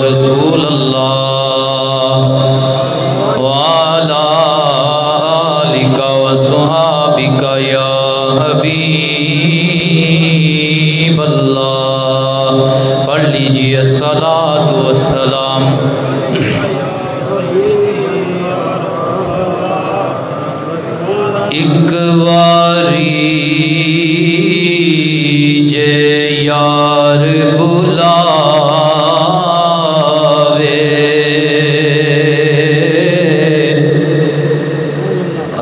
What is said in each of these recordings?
रसूल अल्लाह वाला आलिका व सुहाबिका या हबीब अल्लाह। पढ़ लीजिए सलातु वस्सलाम। एक बारी जे यार बुलावे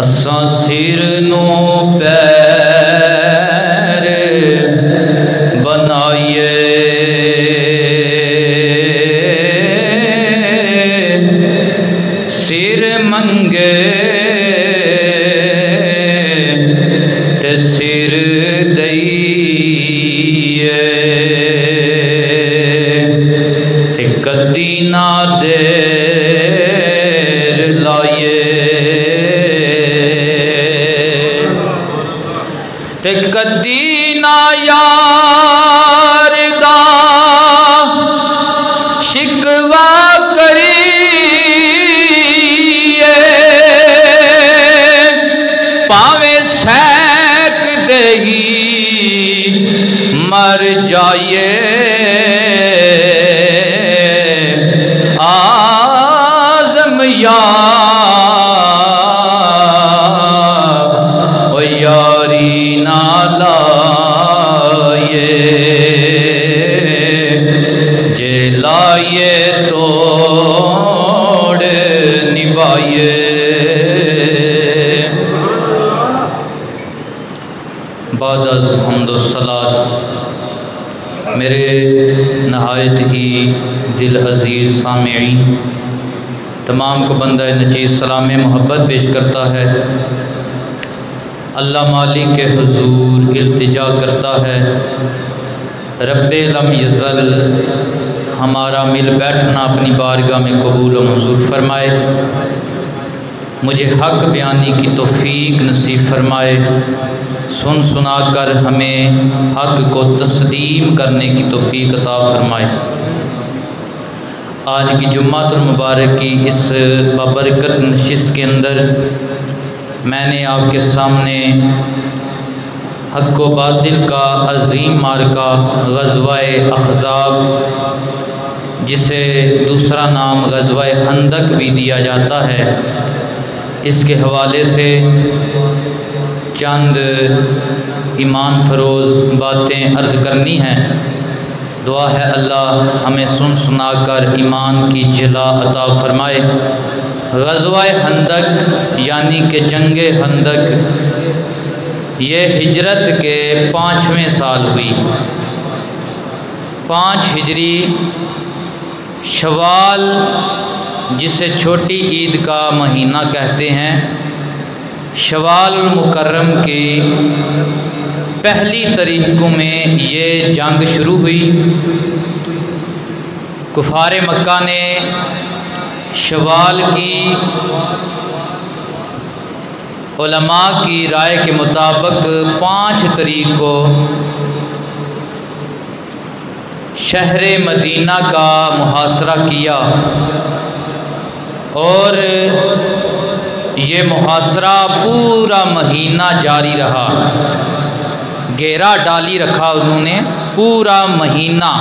असां सिर नू पैर बनाइए सिर मंगे सिर दईए ते कदी ना देर लाइए ते कदी ना यार दा शिकवा करिए पावे मर जाइए आज़म या ओ यारी ना लाइए जे लाइए तोड़ निभाइए। बादल हम्दुस्सलात मेरे नहायत ही दिल अज़ीज़ सामिईन तमाम को बंदा नचीज़ सलाम मोहब्बत पेश करता है। अल्लाह मालिक के हुजूर इल्तिजा करता है रब्बे लम यज़ल हमारा मिल बैठना अपनी बारगाह में कबूल व मंजूर फरमाए। मुझे हक़ बयानी की तौफ़ीक नसीब फरमाए। सुन सुना कर हमें हक़ को तस्लीम करने की तौफ़ीक अता फरमाए। आज की जुम्मातुल मुबारक की इस बाबरकत नशिस्त के अंदर मैंने आपके सामने हक़ व बातिल का अज़ीम मार्का ग़ज़वाए अहज़ाब जिसे दूसरा नाम ग़ज़वाए खंदक भी दिया जाता है इसके हवाले से चंद ईमान फरोज़ बातें अर्ज़ करनी हैं। दुआ है अल्लाह हमें सुन सुना कर ईमान की जिला अता फरमाए। ग़ज़वाए खंदक यानी कि जंगे खंदक ये हिजरत के 5वें साल हुई। 5 हिजरी शवाल जिसे छोटी ईद का महीना कहते हैं शवाल मुकर्रम की पहली तारीख़ों में ये जंग शुरू हुई। कुफारे मक्का ने शवाल की उलमा की राय के मुताबिक 5 तारीख़ को शहर मदीना का मुहासरा किया और ये मुहासरा पूरा महीना जारी रहा। घेरा डाली रखा उन्होंने पूरा महीना,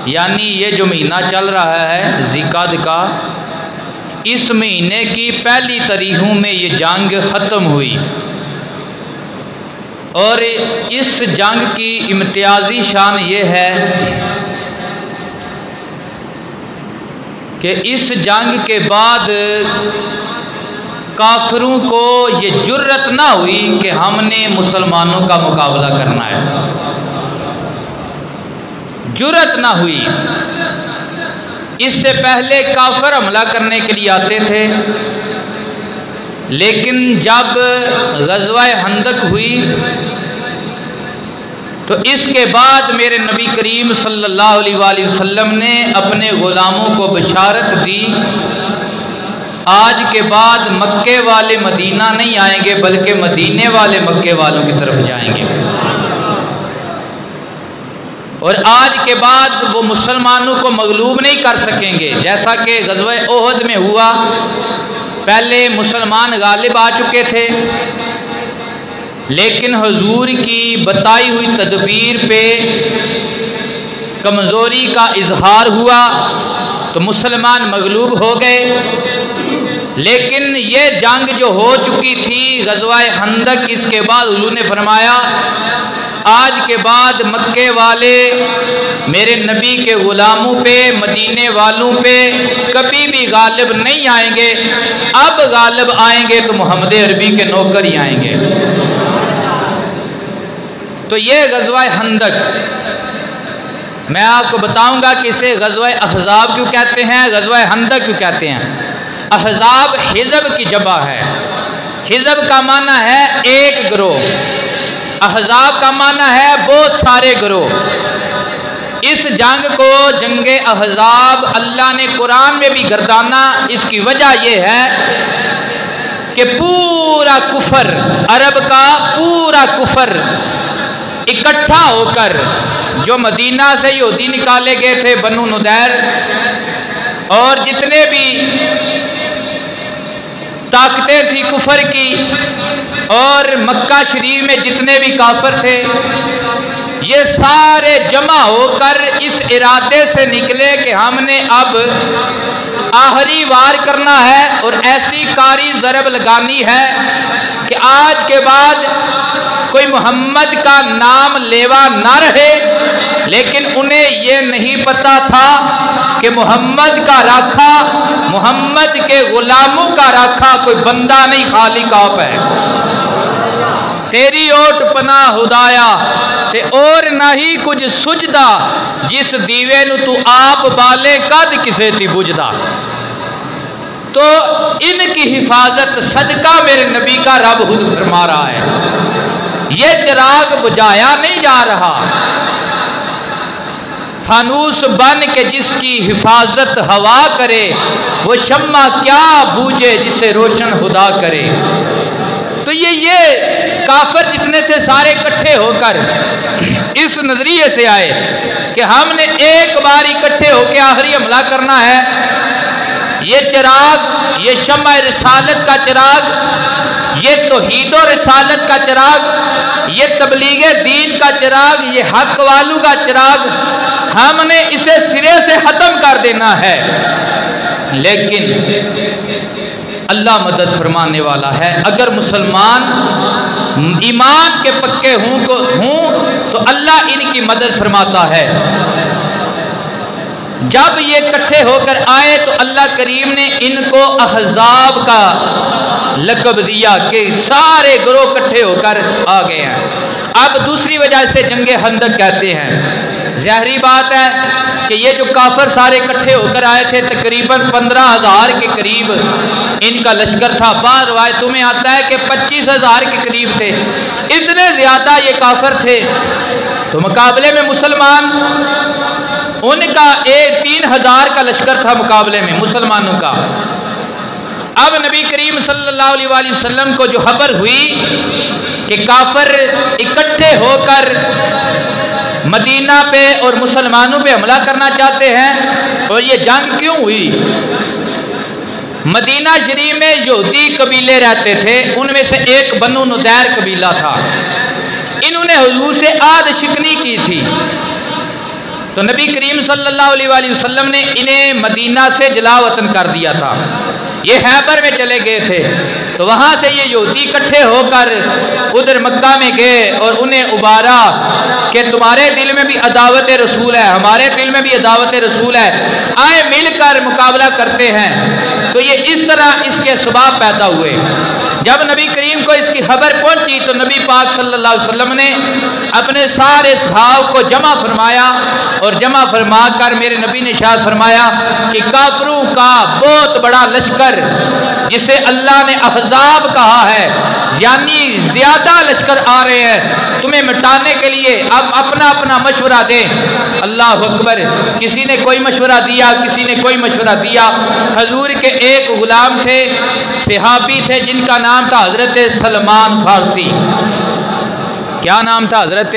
यानी ये जो महीना चल रहा है ज़िक़ाद का, इस महीने की पहली तारीखों में ये जंग ख़त्म हुई। और इस जंग की इम्तियाज़ी शान ये है कि इस जंग के बाद काफिरों को ये जुर्रत ना हुई कि हमने मुसलमानों का मुकाबला करना है, जुर्रत ना हुई। इससे पहले काफिर हमला करने के लिए आते थे, लेकिन जब ग़ज़वाए खंदक हुई तो इसके बाद मेरे नबी करीम सल्लल्लाहु अलैहि वसल्लम ने अपने ग़ुलामों को बशारत दी, आज के बाद मक्के वाले मदीना नहीं आएंगे बल्कि मदीने वाले मक्के वालों की तरफ जाएंगे। और आज के बाद वो मुसलमानों को मगलूब नहीं कर सकेंगे। जैसा कि ग़ज़वा ओहद में हुआ, पहले मुसलमान गालिब आ चुके थे, लेकिन हुजूर की बताई हुई तदबीर पे कमज़ोरी का इजहार हुआ तो मुसलमान मगलूब हो गए। लेकिन ये जंग जो हो चुकी थी ग़ज़वा खंदक, इसके बाद हुजूर ने फरमाया आज के बाद मक्के वाले मेरे नबी के ग़ुलामों पे, मदीने वालों पे कभी भी गालिब नहीं आएंगे। अब गालिब आएंगे तो मोहम्मद अरबी के नौकर ही आएंगे। तो ये ग़ज़वा खंदक, मैं आपको बताऊंगा कि इसे ग़ज़वा अहज़ाब क्यों कहते हैं, ग़ज़वा खंदक क्यों कहते हैं। अहज़ाब हिज़ब की जबा है। हिज़ब का माना है एक गिरोह, अहज़ाब का माना है बहुत सारे गिरोह। इस जंग को जंगे अहज़ाब अल्लाह ने कुरान में भी गर्दाना। इसकी वजह यह है कि पूरा कुफर, अरब का पूरा कुफर इकट्ठा होकर, जो मदीना से यहूदी निकाले गए थे बनु नुदैर, और जितने भी ताकतें थी कुफर की, और मक्का शरीफ में जितने भी काफिर थे, ये सारे जमा होकर इस इरादे से निकले कि हमने अब आखिरी वार करना है और ऐसी कारी ज़रब लगानी है कि आज के बाद कोई मोहम्मद का नाम लेवा ना रहे। लेकिन उन्हें ये नहीं पता था कि मोहम्मद का राखा, मोहम्मद के ग़ुलामों का राखा कोई बंदा नहीं, खालिक आप है। तेरी ओट पना खुदाया ते और नहीं कुछ सुझदा, जिस दीवे नू तू आप बाले कद किसे थी बुझदा। तो इनकी हिफाजत सदका मेरे नबी का रब खुद फरमा रहा है। ये चिराग बुझाया नहीं जा रहा, फानूस बन के जिसकी हिफाजत हवा करे, वो शम्मा क्या बूझे जिसे रोशन खुदा करे। तो ये काफिर जितने थे सारे इकट्ठे होकर इस नजरिए से आए कि हमने एक बार इकट्ठे होकर आखिरी हमला करना है। ये चिराग, ये शम्मा रिसालत का चिराग, ये तौहीद और रिसालत का चिराग, ये तबलीग दीन का चिराग, ये हक वालों का चिराग, हमने इसे सिरे से खत्म कर देना है। लेकिन अल्लाह मदद फरमाने वाला है। अगर मुसलमान ईमान के पक्के हों तो अल्लाह इनकी मदद फरमाता है। जब ये इकट्ठे होकर आए तो अल्लाह करीम ने इनको अहज़ाब का लक़ब दिया कि सारे गिरोह इकट्ठे होकर आ गए हैं। अब दूसरी वजह से जंगे खंदक कहते हैं। ज़ाहिरी बात है कि ये जो काफिर सारे इकट्ठे होकर आए थे, तकरीबन 15,000 के करीब इनका लश्कर था। बाद रवायतों में आता है कि 25,000 के करीब थे। इतने ज़्यादा ये काफिर थे तो मुकाबले में मुसलमान, उनका 3,000 का लश्कर था मुकाबले में मुसलमानों का। अब नबी करीम सल्लल्लाहु अलैहि वसल्लम को जो खबर हुई कि काफिर इकट्ठे होकर मदीना पे और मुसलमानों पे हमला करना चाहते हैं, और ये जंग क्यों हुई। मदीना शरीफ में यहूदी कबीले रहते थे, उनमें से एक बनु नुदैर कबीला था। इन्होंने हुजूर से आद शिकनी की थी, तो नबी करीम सल्लल्लाहु अलैहि वसल्लम ने इन्हें मदीना से जलावतन कर दिया था। ये हैबर में चले गए थे, तो वहाँ से ये यहूदी इकट्ठे होकर उधर मक्का में गए और उन्हें उबारा कि तुम्हारे दिल में भी अदावत रसूल है, हमारे दिल में भी अदावत रसूल है, आए मिलकर मुकाबला करते हैं। तो ये इस तरह इसके सबब पैदा हुए। जब नबी करीम को इसकी खबर पहुंची तो नबी पाक सल्लल्लाहु अलैहि वसल्लम ने अपने सारे सहाब को जमा फरमाया, और जमा फरमा कर मेरे नबी ने इरशाद फरमाया कि काफिरों का बहुत बड़ा लश्कर जिसे अल्लाह ने अहज़ाब कहा है, यानी ज्यादा लश्कर आ रहे हैं तुम्हें मिटाने के लिए, अब अपना अपना मशवरा दें। अल्लाह अकबर। किसी ने कोई मशवरा दिया, किसी ने कोई मशवरा दिया। हजूर के एक गुलाम थे, सहाबी थे, जिनका नाम था हजरत सलमान फारसी। क्या नाम था? हजरत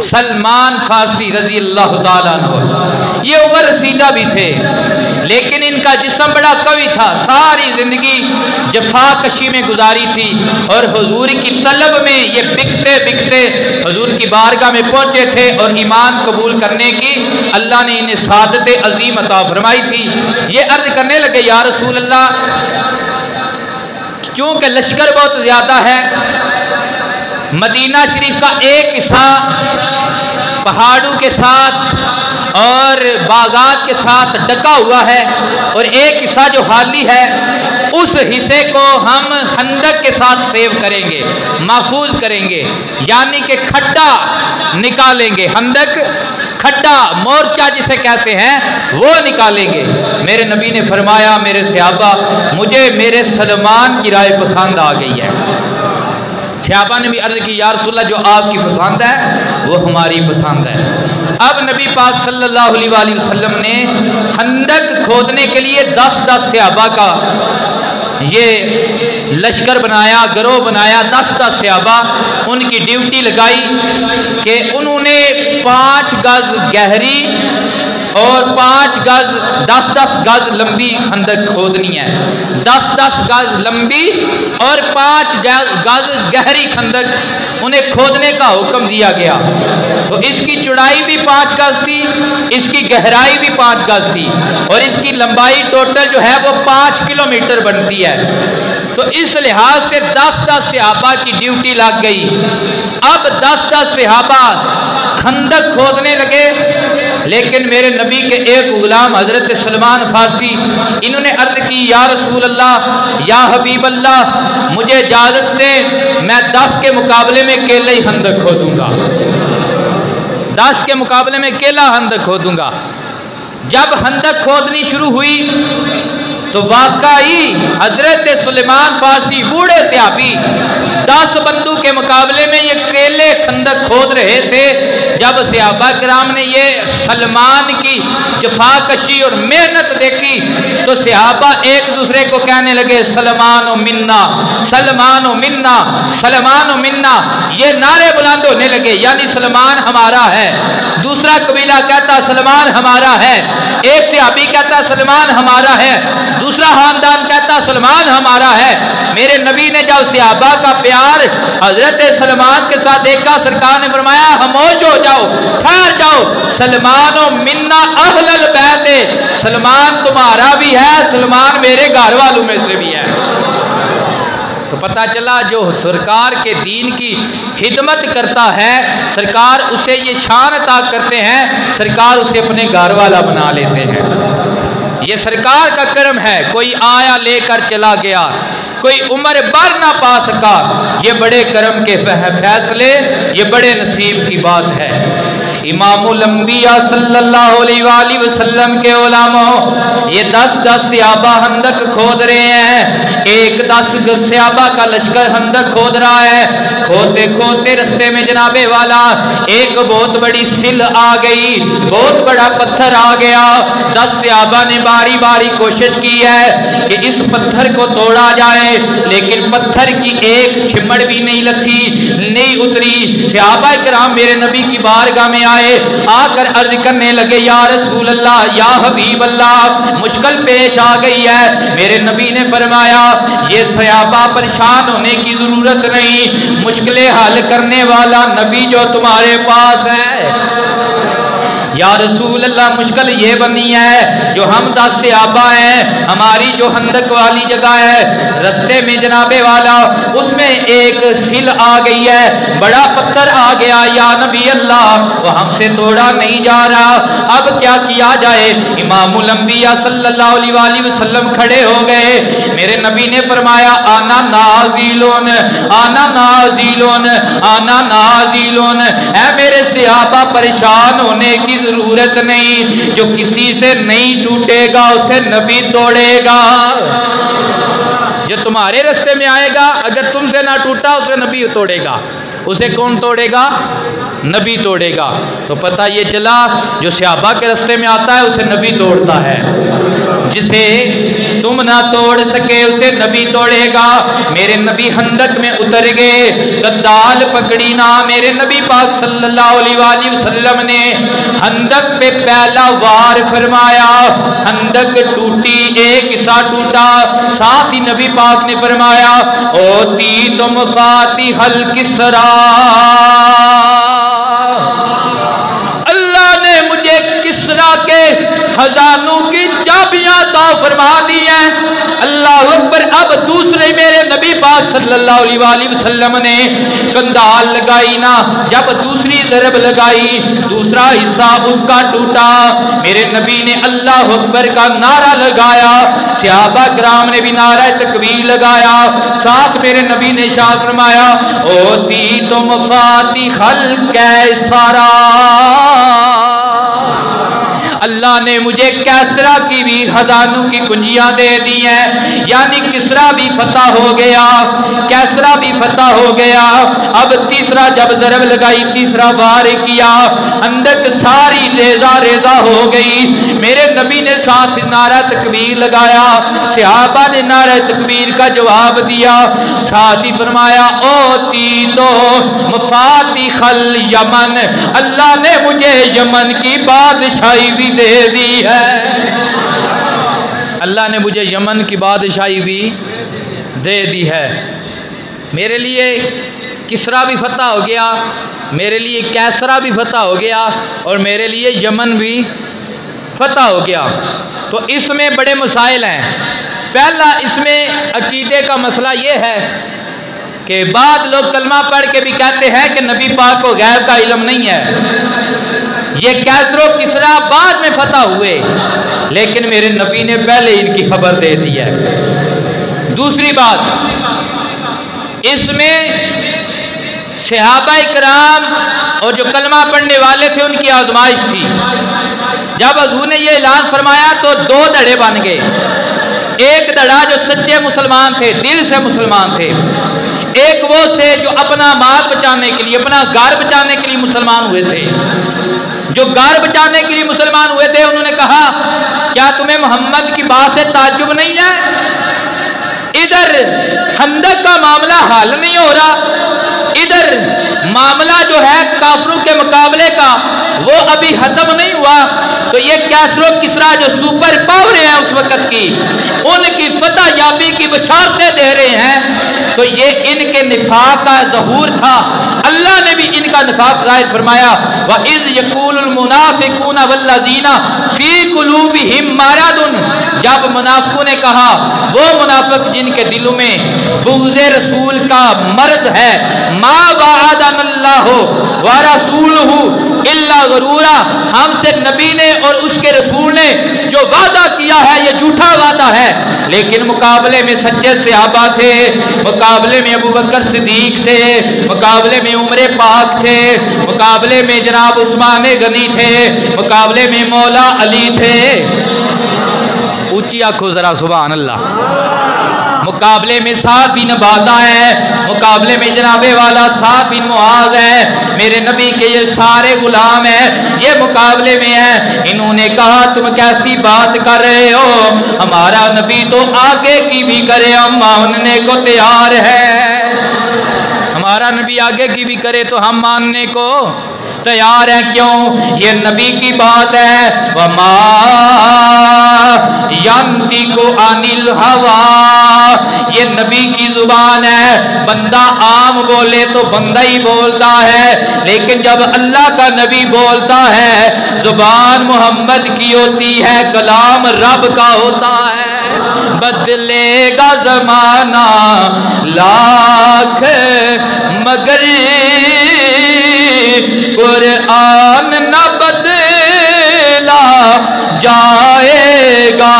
सलमान फारसी रजी अल्लाह ताला अन्हु। ये उम्र रसीदा भी थे, लेकिन इनका जिस्म बड़ा कवि था। सारी जिंदगी जफाकशी में गुजारी थी और हुजूर की तलब में ये बिकते बिकते हुजूर की बारगाह में पहुंचे थे और ईमान कबूल करने की अल्लाह ने इन्हें सादत अजीम अता फरमाई थी। ये अर्ज करने लगे, या रसूल अल्लाह, क्योंकि लश्कर बहुत ज्यादा है, मदीना शरीफ का एक हिस्सा पहाड़ों के साथ और बागात के साथ ढका हुआ है और एक हिस्सा जो खाली है उस हिस्से को हम खंदक के साथ सेव करेंगे, महफूज करेंगे, यानी कि खड्डा निकालेंगे। खंदक खड्डा, मोर्चा जिसे कहते हैं, वो निकालेंगे। मेरे नबी ने फरमाया, मेरे सहाबा, मुझे मेरे सलमान की राय पसंद आ गई है। सहाबा ने भी अर्ज की, या रसूलल्लाह, जो आपकी पसंद है वो हमारी पसंद है। अब नबी पाक सल्लल्लाहु अलैहि वसल्लम ने खंदक खोदने के लिए 10-10 सहाबा का ये लश्कर बनाया, गिरोह बनाया। 10-10 सहाबा, उनकी ड्यूटी लगाई कि उन्होंने 5 गज गहरी और 5 गज 10-10 गज लंबी खंदक खोदनी है। 10-10 गज लंबी और 5 गज गहरी खंदक उन्हें खोदने का हुक्म दिया गया। तो इसकी चौड़ाई भी 5 गज थी, इसकी गहराई भी 5 गज थी और इसकी लंबाई टोटल जो है वो 5 किलोमीटर बनती है। तो इस लिहाज से 10-10 सहाबा की ड्यूटी लग गई। अब 10-10 सहाबा खंदक खोदने लगे, लेकिन मेरे नबी के एक गुलाम हजरत सलमान फारसी, इन्होंने अर्ज की, या रसूल अल्लाह, या हबीब अल्लाह, मुझे इजाजत दे, मैं 10 के मुकाबले में अकेले ही खंदक खोदूंगा। 10 के मुकाबले में अकेला खंदक खोदूंगा। जब खंदक खोदनी शुरू हुई तो वाकई हजरत सुलेमान फारसी बूढ़े सहाबी 10 बंदू के मुकाबले में ये अकेले खंदक खोद रहे थे। जब सहाबा किराम ने ये सलमान की जफाकशी और मेहनत देखी तो सहाबा एक दूसरे को कहने लगे, सलमान ओ मिन्ना, सलमान ओ मिन्ना, सलमान ओ मिन्ना। ये नारे बुलंद होने लगे, यानी सलमान हमारा है। दूसरा कबीला कहता सलमान हमारा है, एक सहाबी कहता सलमान हमारा है, दूसरा खानदान कहता सलमान हमारा है। मेरे नबी ने जब सहाबा का प्यार हजरत सलमान के साथ देखा, सरकार ने फरमाया, खामोश हो जाओ, ठहर जाओ, सलमान ओ मिन्ना अहलल बैत, सलमान तुम्हारा भी है, सलमान मेरे घर वालों में से भी है। तो पता चला जो सरकार के दीन की खिदमत करता है, सरकार उसे ये शान अता करते हैं, सरकार उसे अपने घर वाला बना लेते हैं। ये सरकार का कर्म है। कोई आया लेकर चला गया, कोई उम्र भर ना पा सका, ये बड़े कर्म के फैसले, ये बड़े नसीब की बात है। इमामुल अंबिया सल्लल्लाहु अलैहि वसल्लम के उलमा ये 10-10 सहाबा खंदक खोद रहे हैं। एक 10 सहाबा का लश्कर खंदक खोद रहा है। खोदते खोदते रस्ते में जनाबे वाला एक बहुत बड़ी सिल आ गई, बहुत बड़ा पत्थर आ गया। 10 सहाबा ने बारी बारी कोशिश की है कि इस पत्थर को तोड़ा जाए, लेकिन पत्थर की एक चिमड़ भी नहीं लथी, नहीं उतरी। सहाबा किराम मेरे नबी की बारगाह में आए, आकर अर्ज करने लगे, या रसूल अल्लाह, या हबीब अल्लाह, मुश्किल पेश आ गई है। मेरे नबी ने फरमाया, ये सहाबा परेशान होने की जरूरत नहीं, मुश्किलें हल करने वाला नबी जो तुम्हारे पास है। या रसूल अल्लाह, मुश्किल ये बनी है जो हम 10 सहाबा हैं, हमारी जो खंदक वाली जगह है रस्ते में जनाबे वाला, उसमें एक सिल आ गई है, बड़ा पत्थर आ गया। या नबी अल्लाह, वो हमसे तोड़ा नहीं जा रहा, अब क्या किया जाए। इमामुल अंबिया सल्लल्लाहु अलैहि वसल्लम खड़े हो गए। मेरे नबी ने फरमाया, आना नाज़िलुन, आना नाज़िलुन, आना नाज़िलुन। ऐ मेरे सहाबा, परेशान होने की जरूरत नहीं, जो किसी से नहीं टूटेगा उसे नबी तोड़ेगा। जो तुम्हारे रास्ते में आएगा, अगर तुमसे ना टूटा उसे नबी तोड़ेगा। उसे कौन तोड़ेगा? नबी तोड़ेगा। तो पता ये चला, जो सहाबा के रास्ते में आता है उसे नबी तोड़ता है। जिसे तुम ना तोड़ सके उसे नबी तोड़ेगा। मेरे नबी हंदक में उतर गए, गद्दाल पकड़ी ना। मेरे नबी पाक सल्लल्लाहु अलैहि वसल्लम ने हंदक पे पहला वार फरमाया, हंदक टूटी, एक हिस्सा टूटा। साथ ही नबी पाक ने फरमाया, ओती तुम फातिहल किसरा, अल्लाह ने मुझे किसरा के खजानों की चाबियां अता फरमा दी हैं। अल्लाह अकबर। अब दूसरे मेरे नबी पाक सल्लल्लाहु अलैहि वसल्लम ने कंधाल लगाई ना, जब दूसरी ज़रब लगाई, दूसरा हिस्सा उसका टूटा। मेरे नबी ने अल्लाह अकबर का नारा लगाया, सहाबा किराम ने भी नारा तकबीर लगाया। साथ मेरे नबी ने इरशाद फरमाया, ओती तुम फातिहल कैसरा, अल्लाह ने मुझे कैसरा की भी खजानों की कुंजियां दे दी हैं। यानी किसरा भी फतह हो गया, कैसरा भी फतह हो गया। अब तीसरा जब ज़रब लगाई, तीसरा वार किया, अंदक सारी रेजा रेजा हो गई। मेरे नबी ने साथ नारा तकबीर लगाया, सहाबा ने नारा तकबीर का जवाब दिया। साथ ही फरमाया, ओती तो मफातिहल यमन, अल्लाह ने मुझे यमन की बादशाही भी दे दी है। अल्लाह ने मुझे यमन की बादशाही भी दे दी है। मेरे लिए किसरा भी फतह हो गया, मेरे लिए कैसरा भी फतह हो गया, और मेरे लिए यमन भी फतह हो गया। तो इसमें बड़े मसाइल हैं। पहला इसमें अकीदे का मसला ये है कि बाद लोग कलमा पढ़ के भी कहते हैं कि नबी पाक को गैर का इल्म नहीं है। ये कैसरो किसरा बाद में फतह हुए, लेकिन मेरे नबी ने पहले इनकी खबर दे दी है। दूसरी बात, इसमें सहाबाए किराम और जो कलमा पढ़ने वाले थे उनकी आजमाइश थी। जब हुजूर ने ये ऐलान फरमाया तो दो धड़े बन गए। एक धड़ा जो सच्चे मुसलमान थे, दिल से मुसलमान थे, एक वो थे जो अपना माल बचाने के लिए, अपना घर बचाने के लिए मुसलमान हुए थे। जो घर बचाने के लिए मुसलमान हुए थे, उन्होंने कहा, क्या तुम्हें मोहम्मद की बात से ताज्जुब नहीं है? इधर हंदक का मामला हल नहीं हो रहा, इधर मामला जो है काफिरों के मुकाबले का वो अभी खत्म नहीं हुआ। तो ये कैसरो किसरा जो सुपर पावर हैं उस वक्त की, उनकी फतह याबी की बशारतें दे रहे हैं। तो ये इनके निफाक का ज़हूर था। अल्लाह ने भी इनका निफाक ज़ाहिर फरमाया, व इज़ यक़ूलुल मुनाफ़िक़ूना वल्लज़ीना फ़ी क़ुलूबिहिम मरदुन, जब मुनाफिकों ने कहा, वो मुनाफिक जिनके दिलों में बुग़्ज़े रसूल का मर्ज है, मा वअदनल्लाहु व रसूलुहु इल्ला गरूरा, हमसे नबी ने और उसके रसूल ने जो वादा किया है ये झूठा वादा है। लेकिन मुकाबले में सच्चे सहाबा थे, मुकाबले में अबू बकर सिद्दीक थे, मुकाबले में उमर पाक थे, मुकाबले में जनाब उस्मान गनी थे, मुकाबले में मौला अली थे। ऊंची आंखों जरा सुभान अल्लाह। मुकाबले में साद बिन बादा है, मुकाबले में जनाबे वाला साद बिन मुआज है। मेरे नबी के ये सारे गुलाम हैं, ये मुकाबले में है। इन्होंने कहा, तुम कैसी बात कर रहे हो, हमारा नबी तो आगे की भी करे, हम मानने को तैयार है। हमारा नबी आगे की भी करे तो हम मानने को तैयार है। क्यों? ये नबी की बात है। वमा यंतिकु अनिल हवा, ये नबी की जुबान है। बंदा आम बोले तो बंदा ही बोलता है, लेकिन जब अल्लाह का नबी बोलता है, जुबान मोहम्मद की होती है, कलाम रब का होता है। बदलेगा जमाना लाख मगर कुरान न बदला जाएगा,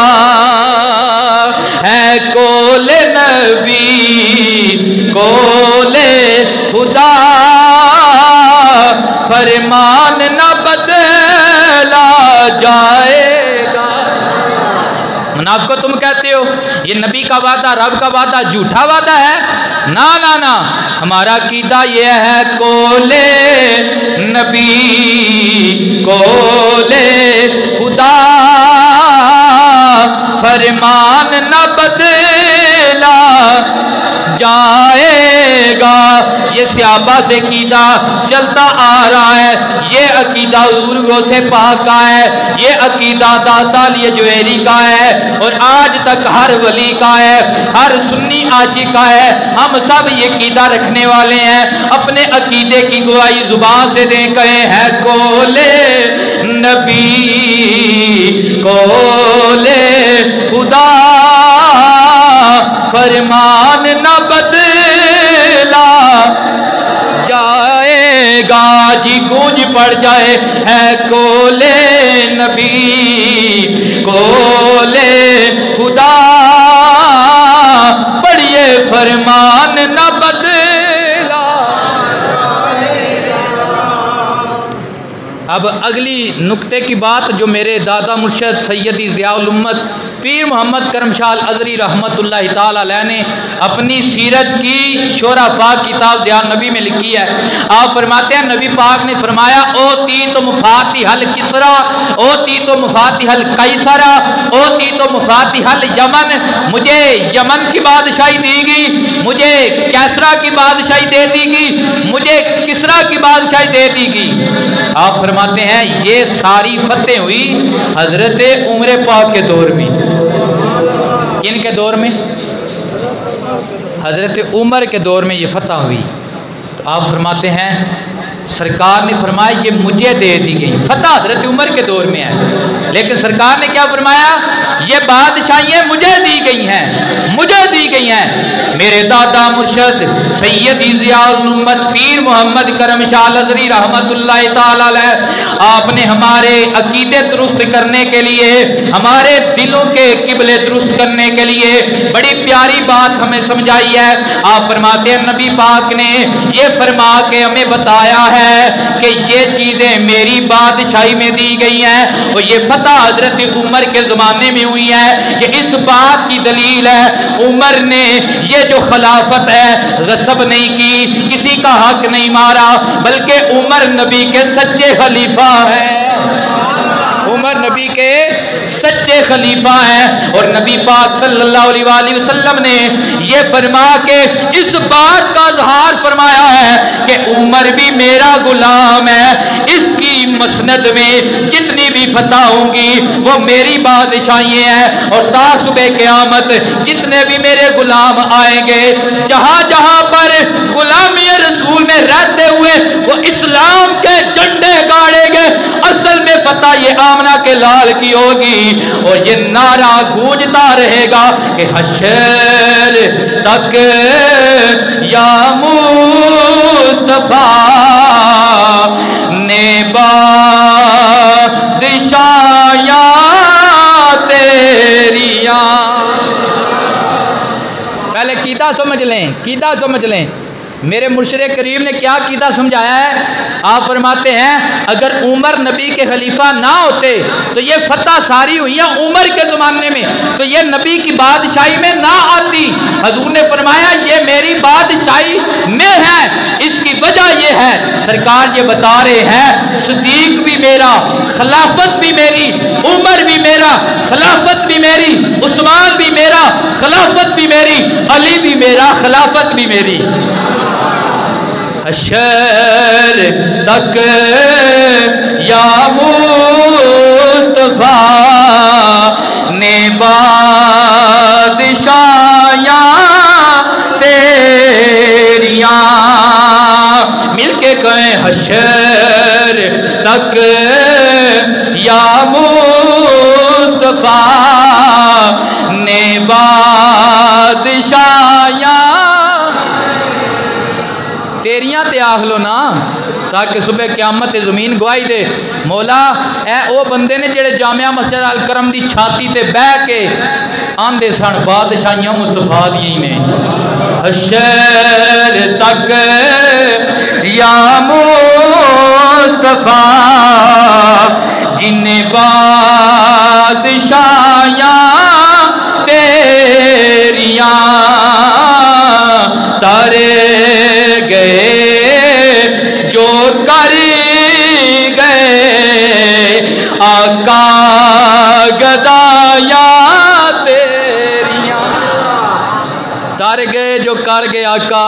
है कोले नबी कोले खुदा, फरमान न बदला जाएगा। मुनाफिको तुम कहते हो ये नबी का वादा, रब का वादा झूठा वादा है। ना ना ना, हमारा कीदा ये है, कोले नबी कोले खुदा, सहाबा से अकीदा चलता आ रहा है। ये अकीदा बुजुर्गों से पाक का है, ये अकीदा दाता अली जुवैरी का है और आज तक हर वली का है, हर सुन्नी आशिक का है। हम सब ये अकीदा रखने वाले हैं। अपने अकीदे की गवाही जुबान से दें, कहे है कोले नबी कोले खुदा फरमान न बदला जाएगा जी, गूंज पड़ जाए है कोले नबी कोले खुदा पढ़िए फरमान न बदला। अब अगली नुक्ते की बात जो मेरे दादा मुर्शद सैयदी ज़ियाउल उम्मत पीर मोहम्मद करमशाह अज़री रहमतुल्लाहि ताला अलैह ने अपनी सीरत की शोरा पाक किताब ज़िया नबी में लिखी है। आप फरमाते हैं नबी पाक ने फरमाया ओ ती तो मुफातिहल किसरा, ओ ती तो मुफातिहल कैसरा, ओ ती तो मुफातिहल यमन। मुझे यमन की बादशाही दी गई, मुझे कैसरा की बादशाही दे दी गई, मुझे किसरा की बादशाही दे दी गई। आप फरमाते हैं ये सारी फतेह हुई हजरत उमर पाक के दौर में। किन के दौर में? हजरत उमर के दौर में ये फतह हुई। तो आप फरमाते हैं सरकार ने फरमाया ये मुझे दे दी गई, फतह हजरत उमर के दौर में है, लेकिन सरकार ने क्या फरमाया ये बादशाहियाँ मुझे दी गई हैं, मुझे दी गई हैं। मेरे दादा मुर्शद सैयदी ज़ियाउल उम्मत पीर मोहम्मद करमशाह अज़री रहमतुल्लाहि ताला अलैह आपने हमारे अकीदे दुरुस्त करने के लिए, हमारे दिलों के किबले दुरुस्त करने के लिए बड़ी प्यारी बात हमें समझाई है। आप फरमाते हैं नबी पाक ने ये फरमा के हमें बताया है कि ये चीज़ें मेरी बादशाही में दी गई हैं और ये फतह हजरत उमर के ज़माने में हुई है। ये इस बात की दलील है उमर ने ये जो खिलाफत है गसब नहीं की, किसी का हक नहीं मारा, बल्कि उमर नबी के सच्चे खलीफा हैं, उमर नबी के सच्चे खलीफा हैं। और नबी पाक सल्लल्लाहु अलैहि वसल्लम ने ये फरमा के इस बात का इज़हार फरमाया है कि उमर भी मेरा गुलाम है, इसकी मसनद में जितनी भी फतह होंगी वो मेरी बादशाही हैं और ता सुबह क़यामत जितने भी मेरे गुलाम आएंगे जहाँ जहाँ पर गुलामी रसूल में रहते हुए वो इस्लाम के झंडे गाड़ेंगे, असल में फतह ये आमना के लाल की होगी और ये नारा गूंजता रहेगा कि हश्र तक या मुस्तफा ने बादशाया तेरिया। पहले कीदा समझ लें, कीदा समझ लें। मेरे मुर्शिद करीम ने क्या कीदा समझाया है। आप फरमाते हैं अगर उमर नबी के खलीफा ना होते तो ये फतह सारी हुई है उमर के ज़माने में, तो ये नबी की बादशाही में ना आती। हजूर ने फरमाया ये मेरी बादशाही में है, इसकी वजह ये है सरकार ये बता रहे हैं सिद्दीक भी मेरा, खिलाफत भी मेरी, उमर भी मेरा, खिलाफत भी मेरी, उस्मान भी मेरा, खिलाफत भी मेरी, अली भी मेरा, खिलाफत भी मेरी। हश्र तक या मुस्तफा ने बादशाया तेरिया। मिलके कहें हश्र तक या मुस्तफा ने बादशाया तेरियां ते आख लो ना, ताकि सुबह क़यामत ज़मीन गवाही दे मौला ए ओ बंदे ने जेड़े जामिया मस्जिद अल करम दी छाती ते बह के आंदे सन बादशाहियां मुस्तफा दी ने। हश्र तक या मुस्तफा जिन्ने बादशाहियां तेरियां तारे गए जो कर गए आका गदाया तेरियां, तर गए जो कर गए आका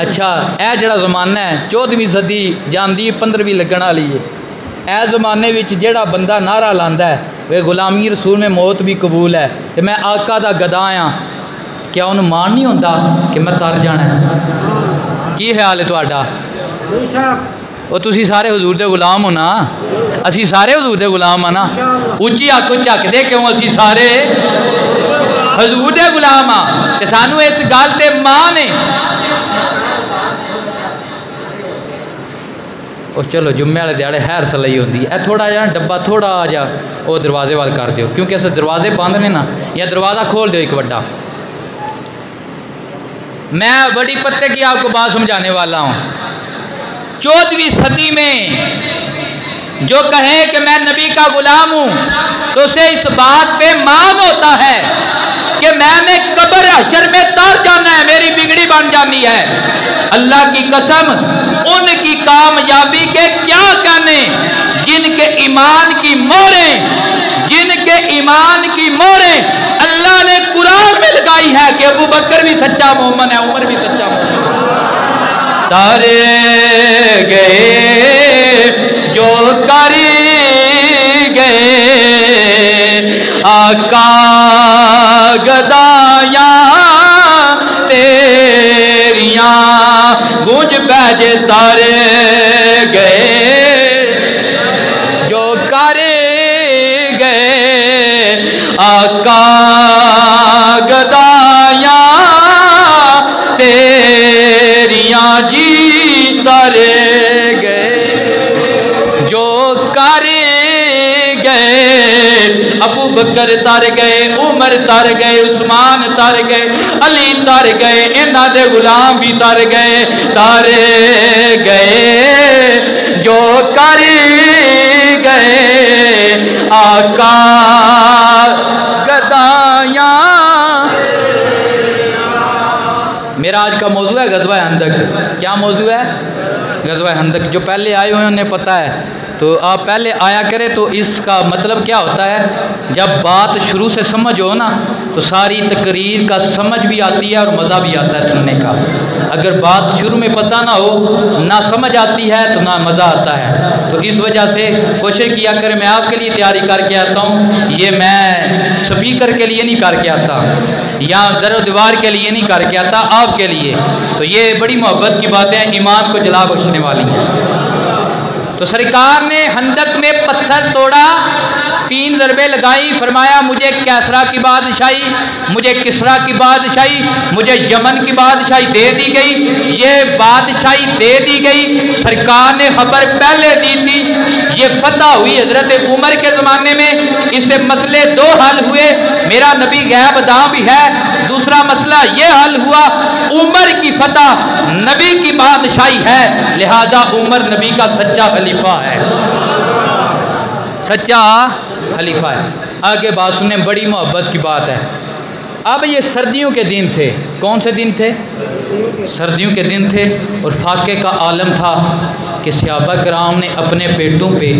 अच्छा यह जड़ा जमाना है 14वीं सदी जाती 15वीं लगन वाली है। ए जमाने में जेड़ा बंदा नारा लांदा है वे गुलामी रसूल में मौत भी कबूल है तो मैं आका दा गदा हाँ, क्या उन्हें मान नहीं होंदा कि मैं तर जाना है? की ख्याल है तुहाडा? वो तुसी सारे हजूर दे गुलाम हो ना, असी सारे हजूर दे गुलाम हाँ ना। उच्ची आखो झकदे क्यों? असी सारे हजूर दे गुलाम हाँ ते सानू इस गल ते मान है। और चलो जुम्मे वाले दिहाड़े हैर सलाई होती है। थोड़ा जहा डब्बा थोड़ा जा वो दरवाजे वाल कर दो, क्योंकि अस दरवाजे बंद ने ना, या दरवाज़ा खोल दो एक बड़ा। मैं बड़ी पत्ते की आपको बात समझाने वाला हूँ। 14वीं सदी में जो कहे कि मैं नबी का गुलाम हूँ तो उसे इस बात पे मान होता है कि मैंने कब्र हशर में तर जाना है, मेरी बिगड़ी बन जानी है। अल्लाह की कसम उनकी कामयाबी के क्या कहने जिनके ईमान की मोहरें, जिनके ईमान की मोहरें अल्लाह ने कुरान में लगाई है कि अबू बकर भी सच्चा मोमिन है, उमर भी सच्चा मोमिन है। तारे गए जो कर गए आका गदाया तेरिया गूंज बैजे। तारे गए जो कर गए आका गदाया तेरिया जी तारे गए जो कर गए। अबू बकर तर गए, उमर तर गए, उस्मान तर गए, अली तर गए, इन्हां दे गुलाम भी तर गए। तारे गए जो कर गए आका गदाया। मेरा आज का मौजू है गज़वा हंदक। क्या मौजू है? गज़वा हंदक। जो पहले आए हुए उन्हें पता है, तो आप पहले आया करें। तो इसका मतलब क्या होता है, जब बात शुरू से समझ हो ना तो सारी तकरीर का समझ भी आती है और मज़ा भी आता है सुनने का। अगर बात शुरू में पता ना हो, ना समझ आती है तो ना मज़ा आता है। तो इस वजह से कोशिश किया करें, मैं आपके लिए तैयारी करके आता हूँ। ये मैं स्पीकर के लिए नहीं करके आता या दर दीवार के लिए नहीं करके आता, आपके लिए। तो ये बड़ी मोहब्बत की बातें ईमान को जला बख्शने वाली हैं। तो सरकार ने हंदक में पत्थर तोड़ा, 3 ज़रबे लगाई, फरमाया मुझे कैसरा की बादशाही, मुझे किसरा की बादशाही, मुझे यमन की बादशाही दे दी गई। ये बादशाही दे दी गई, सरकार ने खबर पहले दी थी। ये फतह हुई हजरत उमर के ज़माने में। इससे मसले 2 हल हुए। मेरा नबी गैब दां भी है। दूसरा मसला ये हल हुआ, उमर की फतह नबी की बादशाही है, लिहाजा उमर नबी का सच्चा खलीफा है, सच्चा खलीफा है। आगे बात सुने, बड़ी मोहब्बत की बात है। अब ये सर्दियों के दिन थे। कौन से दिन थे? सर्दियों के दिन थे। और फाके का आलम था कि सहाबा किराम ने अपने पेटों पे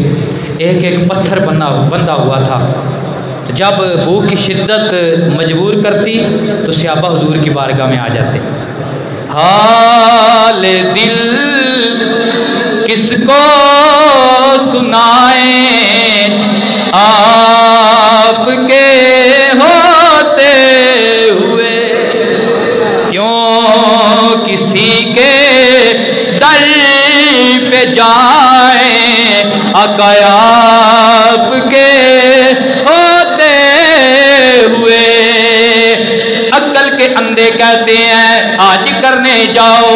एक एक पत्थर बंधा हुआ था। तो जब भूख की शिद्दत मजबूर करती तो सहाबा हुजूर की बारगाह में आ जाते। हाल दिल किसको सुनाए आपके होते हुए, क्यों किसी के दर पे जाए आका आपके होते हुए। अक्ल के अंधे कहते हैं हज करने जाओ,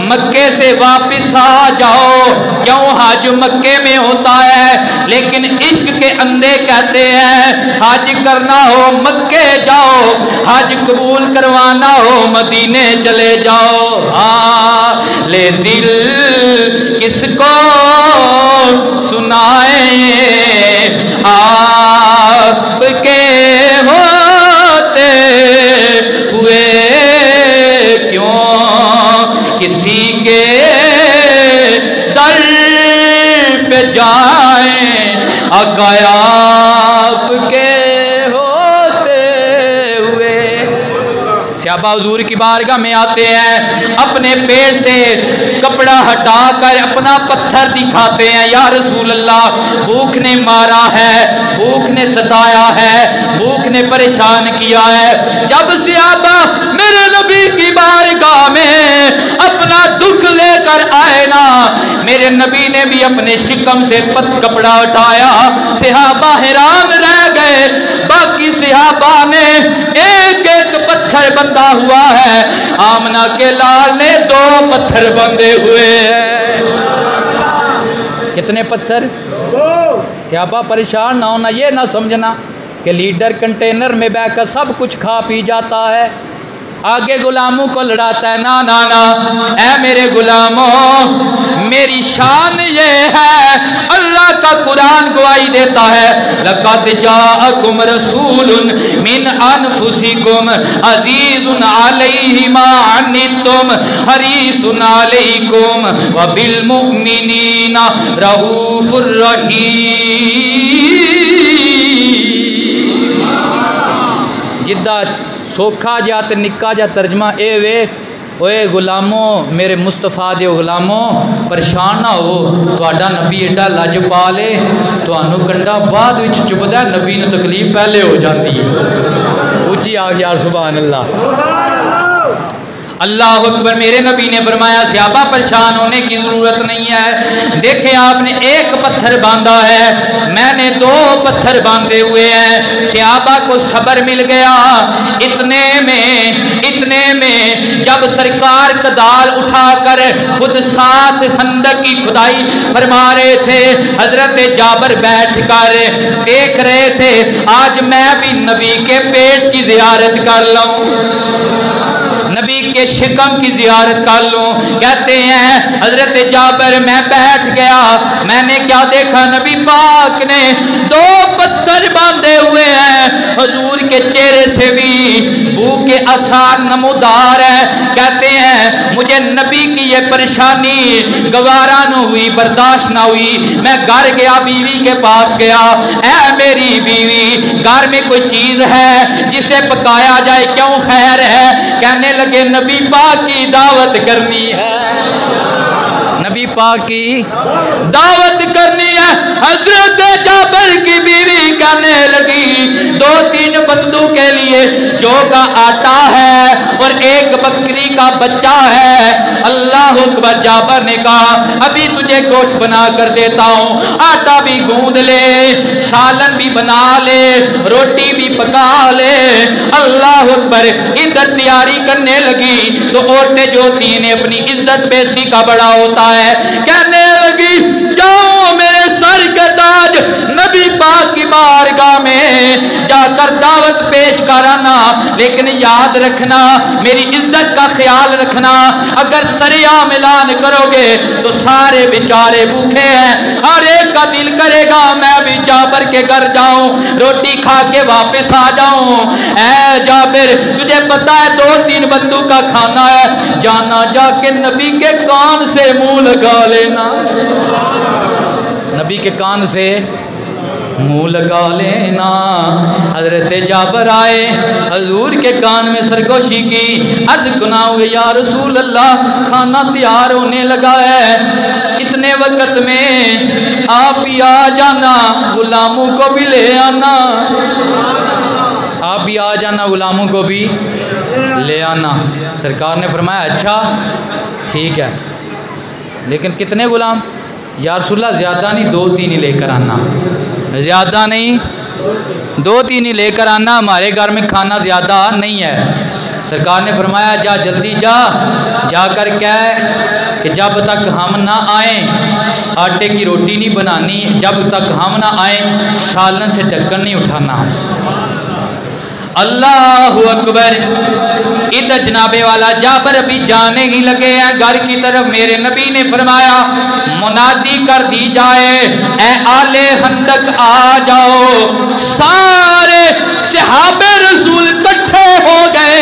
मक्के से वापस आ जाओ, क्यों हज मक्के में होता है। लेकिन इश्क के अंधे कहते हैं हज करना हो मक्के जाओ, हज कबूल करवाना हो मदीने चले जाओ। ले दिल किसको सुनाए आपके होते हुए, क्यों किसी के दर पे जाए आका आपके होते हुए। सहाबा हुजूर की बारगाह में आते हैं, अपने पेट से कपड़ा हटाकर अपना पत्थर दिखाते हैं। या रसूल अल्लाह, भूख ने मारा है, भूख ने सताया है, भूख ने परेशान किया है। जब सहाबा मेरे नबी की बारगाह में अपना दुख लेकर आए ना, मेरे नबी ने भी अपने शिकम से कपड़ा उठाया। सहाबा हैरान रह गए। बाकी सहाबा ने एक एक पत्थर बंधा हुआ है, आमना के लाल ने 2 पत्थर बंधे हुए हैं। कितने पत्थर? सहाबा परेशान ना होना, ये ना समझना कि लीडर कंटेनर में बैठकर सब कुछ खा पी जाता है, आगे गुलामों को लड़ाता है। ना ना ना, ऐ मेरे गुलामों, मेरी शान ये है, अल्लाह का कुरान गवाही देता है, लक़द जाअकुम रसूलुन मिन अनफुसिकुम अज़ीज़ुन अलैहि मा अन्नितुम हरीसुन अलैकुम व बिल मुमिनीना रऊफ़ुर रहीम। जिद्दा सौखा जा ते निक्का जा तर्जमा ए वे, ओए गुलामों, मेरे मुस्तफा दे गुलामों, परेशान ना हो, तुहाडा नबी एडा लजपाल है, तुहानू कंडा बाद विच चुभदा, नबी नू तकलीफ पहले हो जाती है। ऊंची आग यार, सुभान अल्लाह, अल्लाह अकबर। मेरे नबी ने फरमाया सहाबा परेशान होने की ज़रूरत नहीं है, देखे आपने एक पत्थर बांधा है, मैंने 2 पत्थर बांधे हुए हैं। सहाबा को सब्र मिल गया। इतने में जब सरकार कदाल उठाकर खुद साथ खंदक की खुदाई फरमा रहे थे, हजरत जाबर बैठकर देख रहे थे, आज मैं भी नबी के पेट की ज़ियारत कर लूं, नबी के शिकम की ज़ियारत कर लूं। कहते हैं हजरत जाबर, मैं बैठ गया, मैंने क्या देखा, नबी पाक ने 2 पत्थर बांधे हुए हैं, हुजूर के चेहरे से भी भूख के आसार नमूदार है। कहते हैं मुझे नबी की ये परेशानी गवारा न हुई, बर्दाश्त ना हुई, मैं घर गया, बीवी के पास गया, ऐ मेरी बीवी, घर में कोई चीज़ है जिसे पकाया जाए, क्यों खैर है? कहने लगे नबी पाक की दावत करनी है, नबी पाक की दावत करनी है। हजरत जाबर की बीवी कहने लगी 2-3 बंदों के लिए जौ का आटा है और एक बकरी का बच्चा है। अल्लाह अकबर। जाबर ने कहा अभी तुझे गोश्त बना कर देता हूँ, आटा भी गूंद ले, सालन भी बना ले, रोटी भी पका ले। अल्लाह अकबर। इधर तैयारी करने लगी तो औरतें जो थी ने अपनी इज्जत बेइज्जती का बड़ा होता है, कहने लगी जाओ मेरे सर के ताज नबी पाक की बारगाह में जाकर दावत पेश कराना, लेकिन याद रखना मेरी इज्जत का ख्याल रखना, अगर सरेआम ऐलान करोगे तो सारे बेचारे भूखे हैं, हर एक का दिल करेगा मैं भी जाबर के घर जाऊं, रोटी खा के वापस आ जाऊं। ऐ जाबिर तुझे पता है 2-3 बंदू का खाना है, जाना जाके नबी के कान से मुंह लगा लेना, नबी के कान से मुंह लगा लेना। हजरत जाबर आए, हजूर के कान में सरगोशी की, अर्ज गुना हुए या रसूल अल्लाह खाना तैयार होने लगा है, इतने वक्त में आप ही आ जाना, गुलामों को भी ले आना, आप भी आ जाना, गुलामों को भी ले आना। सरकार ने फरमाया अच्छा ठीक है, लेकिन कितने गुलाम? या रसूलल्लाह ज़्यादा नहीं, 2-3 ही लेकर आना, ज़्यादा नहीं 2-3 ही लेकर आना, हमारे घर में खाना ज़्यादा नहीं है। सरकार ने फरमाया जा जल्दी जा, जाकर कह कि जब तक हम ना आए आटे की रोटी नहीं बनानी, जब तक हम ना आए सालन से ढक्कन नहीं उठाना। अल्लाह अकबर। इधर जनाबे वाला जाबर भी जाने ही लगे हैं घर की तरफ। मेरे नबी ने फरमाया मुनादी कर दी जाए, ए आले खंदक आ जाओ। सारे सहाबे रसूल इकट्ठे हो गए।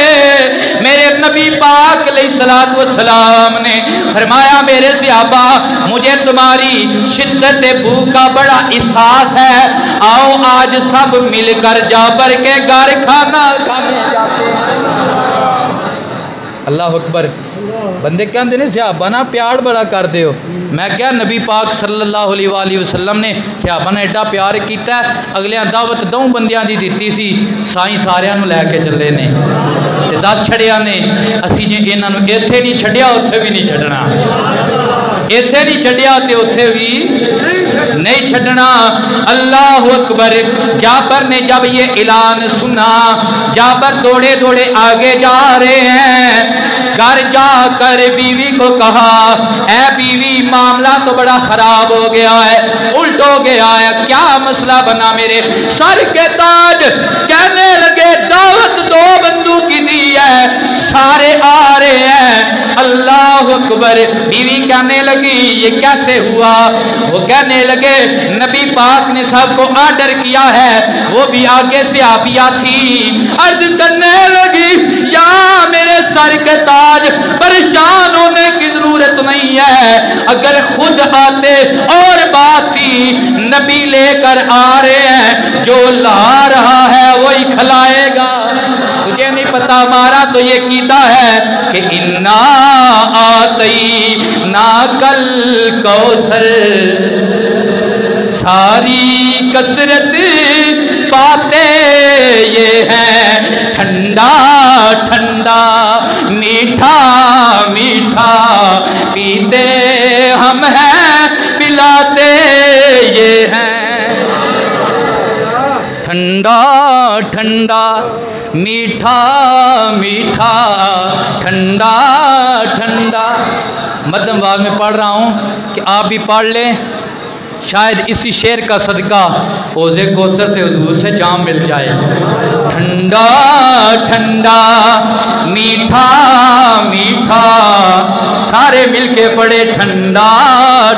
मेरे नबी पाक अलैहिस्सलातु वस्सलाम ने फरमाया मेरे सहाबा मुझे तुम्हारी शिद्दत भूख का बड़ा एहसास है, आओ आज सब मिलकर जाबर के घर खाना खाने जाते हैं। अल्लाह अकबर। बंदे कहते ने सहाबा ना प्यार बड़ा कर दो। मैं क्या नबी पाक सल्लल्लाहु अलैहि वसल्लम ने सहाबा ने एडा प्यार किया। अगलियां दावत 2 बंदियां दी दिती सी, साईं सारियां नूं लैके चले ने ते 10 छड़िया ने। असी जे इन्हां नूं इत्थे नहीं छड्डिया उत्थे भी नहीं छड्डना, इत्थे नहीं छड्डिया ते उत्थे भी नहीं छड्डना। अल्लाह अकबर। जाबर ने जब ये ऐलान सुना, जाबर दौड़े दौड़े आगे जा रहे हैं। घर जाकर बीवी को कहा, ऐ बीवी मामला तो बड़ा खराब हो गया है, उल्ट हो गया है, क्या मसला बना मेरे सर के ताज। कहने लगे दावत 2 बंदू की दी है, सारे आ रहे हैं। अल्लाह अकबर। बीवी कहने लगी ये कैसे हुआ? वो कहने लगे नबी पाक ने सबको ऑर्डर किया है, वो भी आगे से आपिया थी। अर्ज करने लगी या मेरे सर के ताज, परेशान होने की जरूरत नहीं है, अगर खुद आते और बात थी। नबी लेकर आ रहे हैं, जो ला रहा है वही खिलाएगा। तुझे नहीं पता, हमारा तो ये कीदा है कि इन्ना आतई ना कल कौसर, सारी कसरत पाते ये हैं ठंडा ठंडा मीठा मीठा, पीते हम हैं पिलाते ये हैं ठंडा ठंडा मीठा मीठा ठंडा ठंडा। मध्यमवाद में पढ़ रहा हूँ कि आप भी पढ़ लें, शायद इसी शेर का सदका ओज़े कौसर से हुजूर से जाम मिल जाए। ठंडा ठंडा मीठा मीठा, सारे मिलके पड़े ठंडा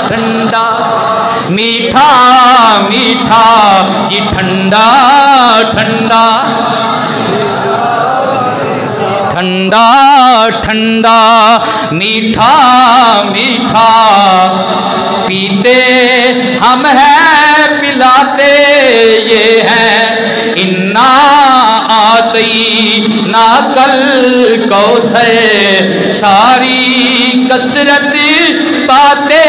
ठंडा मीठा मीठा जी ठंडा ठंडा ठंडा ठंडा मीठा मीठा, पीते हम हैं पिलाते ये हैं। इन्ना आतई ना कल कौसर, सारी कसरत पाते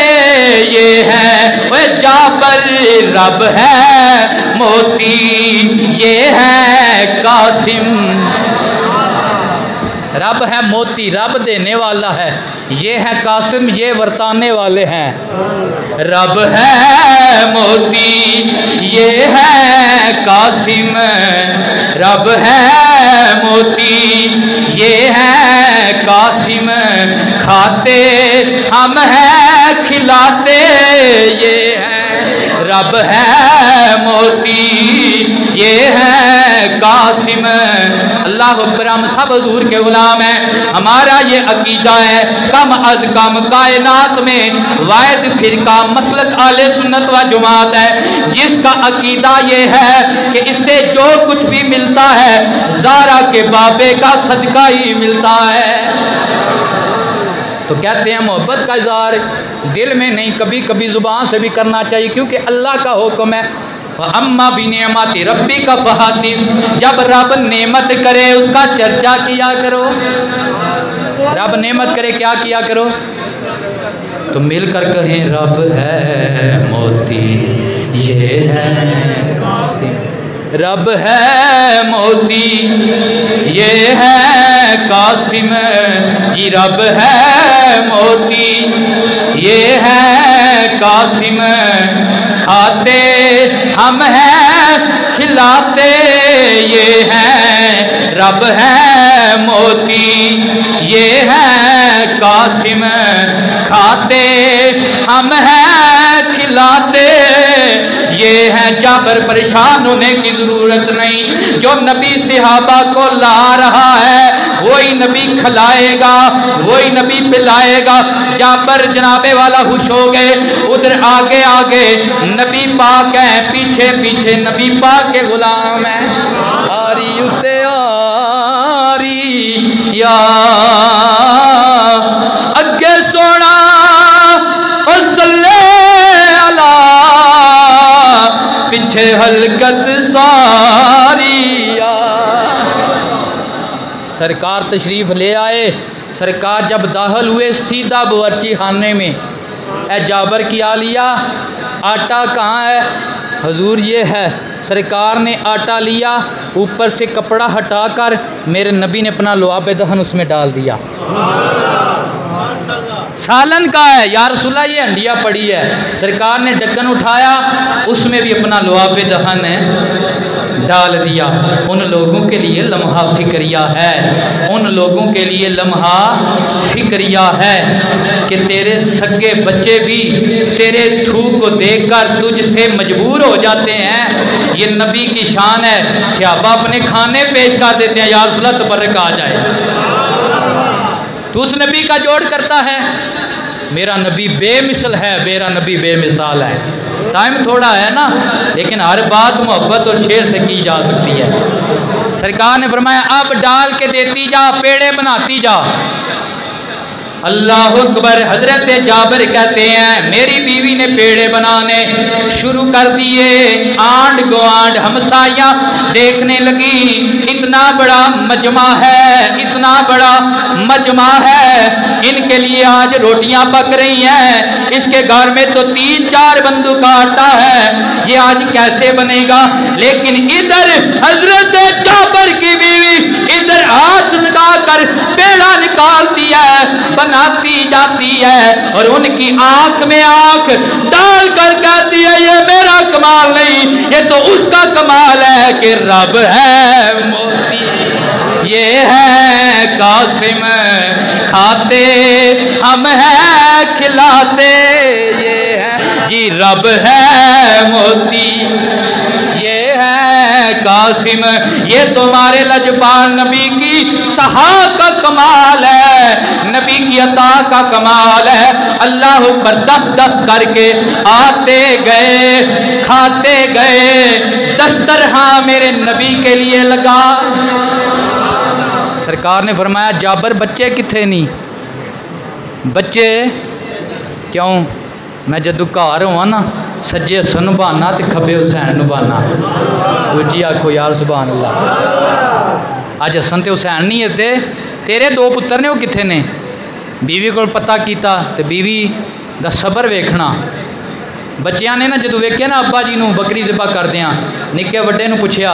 ये हैं। वे जाबर रब है मोती, ये है कासिम। रब है मोती, रब देने वाला है, ये है कासिम, ये वर्ताने वाले हैं। रब है मोती, ये है कासिम, रब है मोती, ये है कासिम, खाते हम हैं खिलाते ये हैं। रब है मोती, ये है कासिम। अल्लाह अकबर। हम सब हुजूर के गुलाम हैं, हमारा ये अकीदा है कम अज कम कायनात में वाहिद फिरका मसलक आले सुन्नत व जमात है, जिसका अकीदा ये है कि इससे जो कुछ भी मिलता है ज़ारा के बाबे का सदका ही मिलता है। तो कहते हैं मोहब्बत का इज़हार दिल में नहीं, कभी कभी ज़ुबान से भी करना चाहिए, क्योंकि अल्लाह का हुक्म है अम्मा भी नेमत रब्बी का फहादिस, जब रब नेमत करे उसका चर्चा किया करो। रब नेमत करे क्या किया करो? तो मिलकर कहें रब है मोती, ये है कासिम। रब है मोती, ये है कासिम जी। रब है मोती, ये है कासिम, खाते हम हैं खिलाते ये हैं। रब है मोती, ये है कासिम, खाते हम हैं खिलाते ये हैं। जाबर परेशान होने की जरूरत नहीं, जो नबी सहाबा को ला रहा है वही नबी खिलाएगा, वही नबी पिलाएगा। जाबर जनाबे वाला खुश हो गए। उधर आगे आगे नबी पाक है, पीछे पीछे नबी पाक के गुलाम है। आरी उते आरी या अगे सोना पीछे हलकत सारिया। सरकार तशरीफ ले आए, सरकार जब दाखिल हुए सीधा बावर्ची खाने में, ए जाबर की आ लिया, आटा कहाँ है? हुजूर ये है। सरकार ने आटा लिया, ऊपर से कपड़ा हटाकर मेरे नबी ने अपना लुआब दहन उसमें डाल दिया। सालन का है या रसूलल्लाह, ये हंडिया पड़ी है। सरकार ने ढक्कन उठाया, उसमें भी अपना लुआब दहन डाल दिया। उन लोगों के लिए लम्हा फिक्रिया है, उन लोगों के लिए लम्हा फिक्रिया है कि तेरे सगे बच्चे भी तेरे थूक को देखकर तुझसे मजबूर हो जाते हैं। ये नबी की शान है। सहाबा अपने खाने पेश कर देते हैं, या रसूलल्लाह तबर्रक आ जाए। तो उस नबी का जोड़ करता है। मेरा नबी बेमिसल है, मेरा नबी बेमिसाल है। टाइम थोड़ा है ना, लेकिन हर बात मोहब्बत और शेर से की जा सकती है। सरकार ने फरमाया अब डाल के देती जा, पेड़े बनाती जा। अल्लाह अकबर। हजरत जाबिर कहते हैं मेरी बीवी ने पेड़े बनाने शुरू कर दिए। आंड गुआंड हमसाया देखने लगी, इतना बड़ा मजमा है, इतना बड़ा मजमा है, इनके लिए आज रोटियां पक रही हैं। इसके घर में तो 3-4 बंदू का आटा है, ये आज कैसे बनेगा? लेकिन इधर हजरत जाबिर की बीवी इधर हाथ लगाकर पेड़ा निकालती है, बनाती जाती है, और उनकी आंख में आंख डाल कर कहती है ये मेरा कमाल नहीं, ये तो उसका कमाल है कि रब है मोती, ये है कासिम खाते हम है खिलाते, ये है जी रब है मोती, ये है कासिम। ये तुम्हारे लजपाल नबी की सहा का कमाल है, नबी की अता का कमाल है। अल्लाह पर 10-10 करके आते गए, खाते गए, दस्तरखां मेरे नबी के लिए लगा। सरकार ने फरमाया जाबर बच्चे किथे नहीं? बच्चे क्यों? मैं जदों घर होवां ना सज्जे हसन बहाना तो खब्बे हुसैन बहाना। जी आखो यार सुभान अल्लाह। अज हसन तो हुसैन नहीं है, तेरे 2 पुत्र ने वो किथे ने? बीवी को पता किया तो बीवी का सबर वेखना। बच्चियां ने ना जो वेख्या ना अब्बा जी नूं बकरी ज़िबा करदियां, निक्के वड्डे नूं पुछया।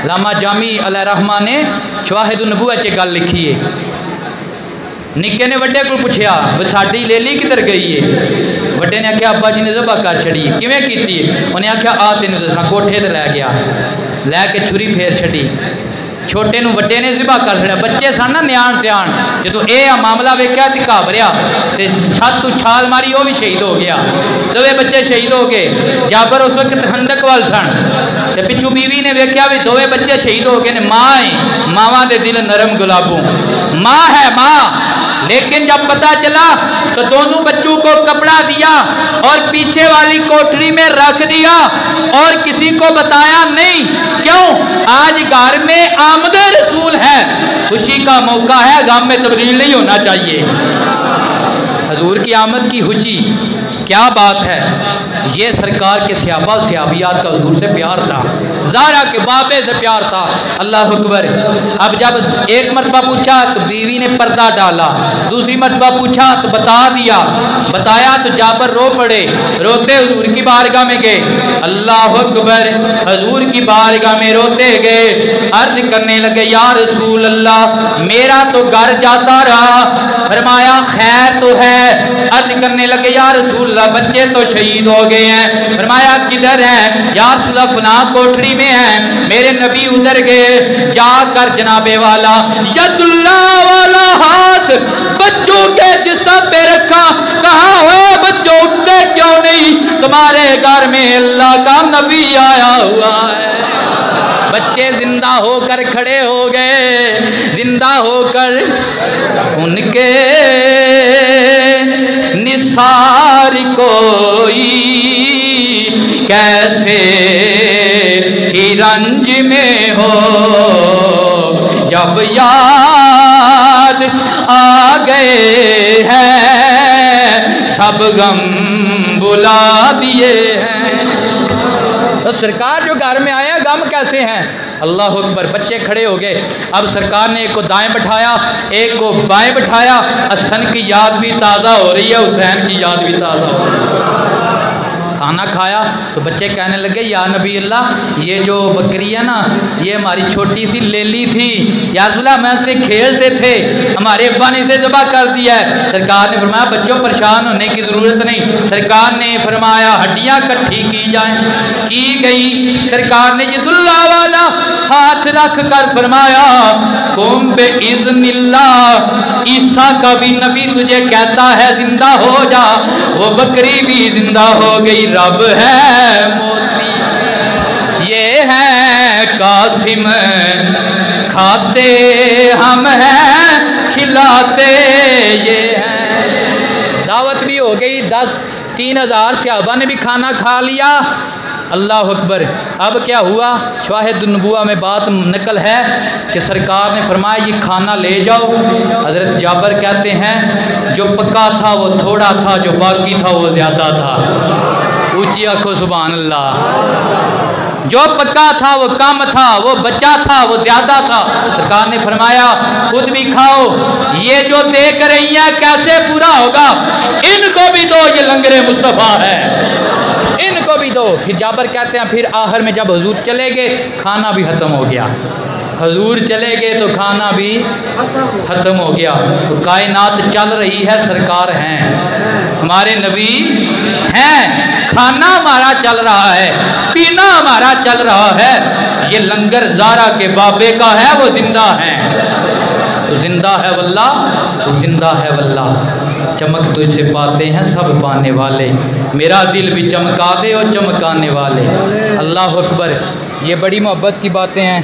लामा जामी अल रहमा ने शवाहिद नबूवत च गल लिखी है। निक्के ने वड्डे को पुछया भी साडी लेली किधर गई है? वड्डे ने आख्या अब्बा जी ने ज़िबा कर छड़ी। किवें कीती? उन्हें आख्या आ तेनों दसां, कोठे ते लै गया, लैके छुरी फेर छड़ी। छोटे नूं वड्डे ने ज़िबा कर छड़िया। बच्चे सन ना न्याण सियाण, जो यह मामला वेख्या तो घाबरिया तो छत तू छाल मारी, वह भी शहीद हो गया। दोवे बच्चे शहीद हो गए। जाबर उस वक्त खंदक वाल सन, तो पिछू बीवी ने वेख्या भी दोवे बच्चे शहीद हो गए ने। माँ है, मावां दे दिल नरम गुलाबों, माँ है माँ। लेकिन जब पता चला तो दोनों बच्चों को कपड़ा दिया और पीछे वाली कोठरी में रख दिया और किसी को बताया नहीं। क्यों? आज घर में आमद रसूल है, खुशी का मौका है, गम में तब्दील नहीं होना चाहिए। हजूर की आमद की खुशी क्या बात है। ये सरकार के सहाबा सहाबियात का हजूर से प्यार था, ज़ारा के बाबे से प्यार था। अल्लाह अकबर। अब जब एक मरतबा पूछा तो बीवी ने पर्दा डाला, दूसरी मरतबा पूछा तो बता दिया, बताया तो जाबर रो पड़े, रोते हजूर की बारगाह में गए। अल्लाह अकबर। हजूर की बारगाह में रोते गए, अर्ज करने लगे या रसूल अल्लाह मेरा तो घर जाता रहा। फरमाया खैर तो है। अर्ज करने लगे या रसूल बच्चे तो शहीद हो गए हैं। फरमाया किधर है? या रसूल फलां कोठरी में है। मेरे नबी उधर गए, जाकर जनाबे वाला यदुल्ला वाला हाथ बच्चों के जिस्म पे रखा। कहा हो बच्चों उठते क्यों नहीं? तुम्हारे घर में अल्लाह का नबी आया हुआ है। बच्चे जिंदा होकर खड़े हो गए, जिंदा होकर उनके निसार कोई कैसे ही रंज में हो, जब याद आ गए हैं सब गम बुला दिए हैं। तो सरकार जो घर में आया दम कैसे हैं। अल्लाह अकबर। बच्चे खड़े हो गए। अब सरकार ने एक को दाएं बैठाया, एक को बाएं बैठाया। हसन की याद भी ताज़ा हो रही है, हुसैन की याद भी ताज़ा हो रही है। खाना खाया तो बच्चे कहने लगे, या नबी अल्लाह, ये जो बकरी है ना, ये हमारी छोटी सी लेली थी, या रसूलल्लाह मैं से खेलते थे, हमारे अब्बा ने इसे ज़बह कर दिया है। सरकार ने फरमाया, बच्चों परेशान होने की ज़रूरत नहीं। सरकार ने फरमाया हड्डियाँ इकट्ठी की जाएँ, की गई। सरकार ने यदुल्लाह वाला हाथ रख कर फरमाया, कुम बे इज़्निल्लाह, ईसा का भी नबी तुझे कहता है जिंदा हो जा। वो बकरी भी जिंदा हो गई। रब है मोती, ये है कासिम, खाते हम हैं, खिलाते ये हैं। दावत भी हो गई। 3,000 सहाबा ने भी खाना खा लिया। अल्लाह अकबर। अब क्या हुआ, शाहिद-उन-नबुव्वा में बात नकल है कि सरकार ने फरमाया ये खाना ले जाओ। हज़रत जाबर कहते हैं जो पक्का था वो थोड़ा था, जो बाकी था वो ज़्यादा था। ऊंची आंखों सुभान अल्लाह। जो पक्का था वो कम था, वो बच्चा था वो ज़्यादा था। सरकार ने फरमाया खुद भी खाओ, ये जो देख रही हैं कैसे पूरा होगा, इनको भी दो, ये लंगरे मुस्तफ़ा है, इनको भी दो। फिर जाबर कहते हैं फिर आखिर में जब हुजूर चले गए खाना भी ख़त्म हो गया। हुजूर चले गए तो खाना भी ख़त्म हो गया। तो कायनात चल रही है, सरकार हैं, हमारे नबी हैं, खाना हमारा चल रहा है, पीना हमारा चल रहा है। ये लंगर ज़ारा के बाबे का है, वो जिंदा है, तो जिंदा है वल्लाह, तो जिंदा है वल्लाह। चमक तुझसे पाते हैं सब पाने वाले, मेरा दिल भी चमका दे और चमकाने वाले। अल्लाह अकबर। ये बड़ी मोहब्बत की बातें हैं।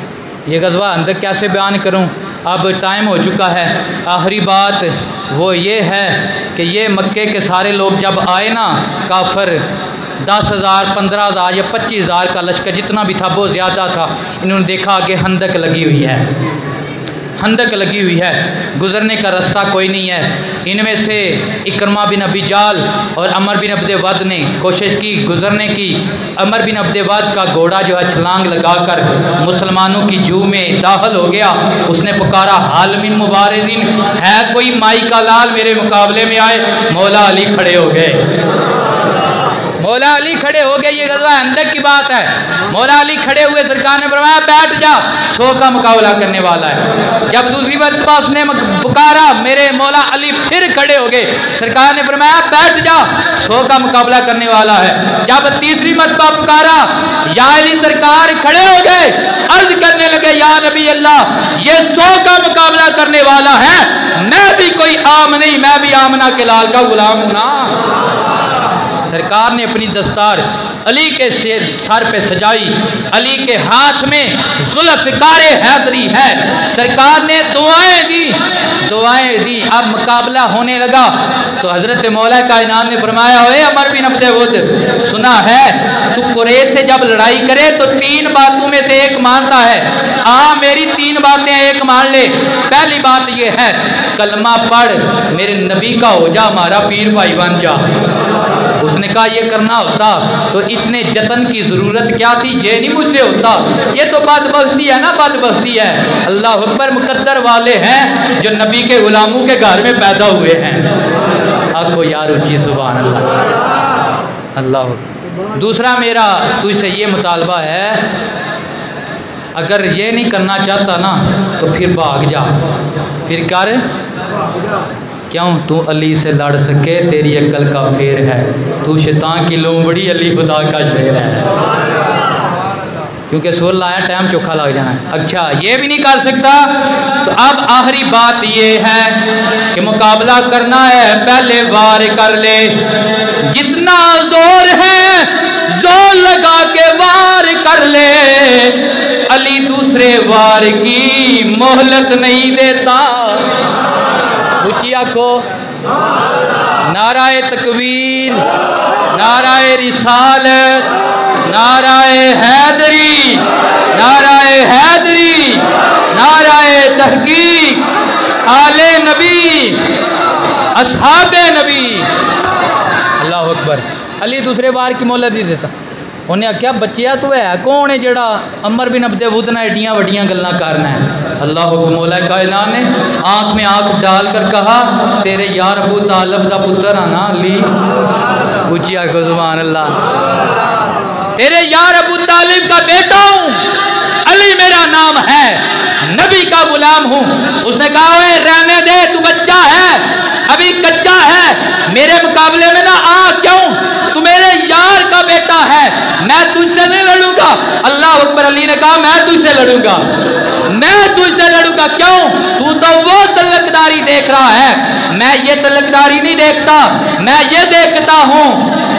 ये ग़ज़वा अंदर कैसे बयान करूं, अब टाइम हो चुका है। आखिरी बात वो ये है कि ये मक्के के सारे लोग जब आए ना, काफर 10,000, 15,000 या 25,000 का लश्कर जितना भी था बहुत ज़्यादा था। इन्होंने देखा कि खंदक लगी हुई है, खंदक लगी हुई है, गुज़रने का रास्ता कोई नहीं है। इनमें से इकरमा बिन अबी जाल और अमर बिन अब्दे वद ने कोशिश की गुज़रने की। अमर बिन अब्दे वद का घोड़ा जो है छलांग लगाकर मुसलमानों की जू में दाखिल हो गया। उसने पुकारा हाल मिन मुबारिज़िन, है कोई माई का लाल मेरे मुकाबले में आए। मौला अली खड़े हो गए, मौला अली खड़े हो गए। ये ग़ज़वा अंदर की बात है। मौला अली खड़े हुए, सरकार ने फरमाया बैठ जा, 100 का मुकाबला करने वाला है। जब दूसरी मरतबा उसने पुकारा मेरे मौला अली फिर खड़े हो गए। सरकार ने फरमाया बैठ जा, 100 का मुकाबला करने वाला है। जब तीसरी मरतबा पुकारा या अली, सरकार खड़े हो गए, अर्ज करने लगे या नबी अल्लाह, ये 100 का मुकाबला करने वाला है, मैं भी कोई आम नहीं, मैं भी आमना के लाल का गुलाम हूं ना। सरकार ने अपनी दस्तार अली के सर पे सजाई, अली के हाथ में ज़ुल्फ़िकारे हैदरी है। सरकार ने दुआएं दी, दुआएं दी। अब मुकाबला होने लगा तो हज़रत मौला कायनात ने फरमाया, ओए अमर बिन अब्दे वद, सुना है तू कुरैश से जब लड़ाई करे तो 3 बातों में से एक मानता है। मेरी 3 बातें एक मान ले। पहली बात ये है कलमा पढ़, मेरे नबी का हो जा, हमारा पीर भाई बन जा। उसने कहा ये करना होता तो इतने जतन की ज़रूरत क्या थी, ये नहीं मुझसे होता। ये तो बदबख्ती है ना, बदबख्ती है। अल्लाह अकबर। मुकद्दर वाले हैं जो नबी के गुलामों के घर में पैदा हुए हैं। आपको यार ऊँची सुभान अल्लाह। अल्लाह। दूसरा मेरा तुझसे ये मुतालबा है, अगर ये नहीं करना चाहता ना तो फिर भाग जा, फिर कर। क्यों? तू अली से लड़ सके, तेरी अक्ल का फेर है, तू शैतान की लोमड़ी, अली खुदा का शेर है। क्योंकि सुर लाया टाइम चोखा लग जाना है। अच्छा ये भी नहीं कर सकता तो अब आखिरी बात ये है कि मुकाबला करना है, पहले वार कर ले, जितना जोर है जोर लगा के वार कर ले। अली दूसरे वार की मोहलत नहीं देता। ऊँची आंखों, नाराए तकबीर, नाराए रिसालत, नाराए हैदरी, नाराए हैदरी, नाराए तहकीक, आले नबी, अस्हाबे नबी। अल्लाह अकबर। अली दूसरे वार की मोहलत नहीं देता। उन्हें आख्या बच्चिया तू है कौन है जड़ा अमर बिन अब्दे वुद ना एडियां वड्डियां गल्लां करना है। अल्लाह मौला कायनात ने आँख में आँख डाल कर कहा तेरे यार अबू तालिब का पुत्र आना अली। ऊंची आखो सुभान अल्लाह। तेरे यार अबू तालिब का बेटा हूँ, अली मेरा नाम है, नबी का गुलाम हूँ। उसने कहा रहने दे, तू बच्चा है, अभी कच्चा है, मेरे मुकाबले में ना आ, क्यों? तू मेरे यार का बेटा है, मैं तुझसे नहीं लड़ूंगा। अल्लाह अकबर। अली ने कहा मैं तुझसे लड़ूंगा, मैं तुझसे लड़ूंगा। क्यों? तू तो वो तलकदारी देख रहा है, मैं ये तलकदारी नहीं देखता। मैं ये देखता हूँ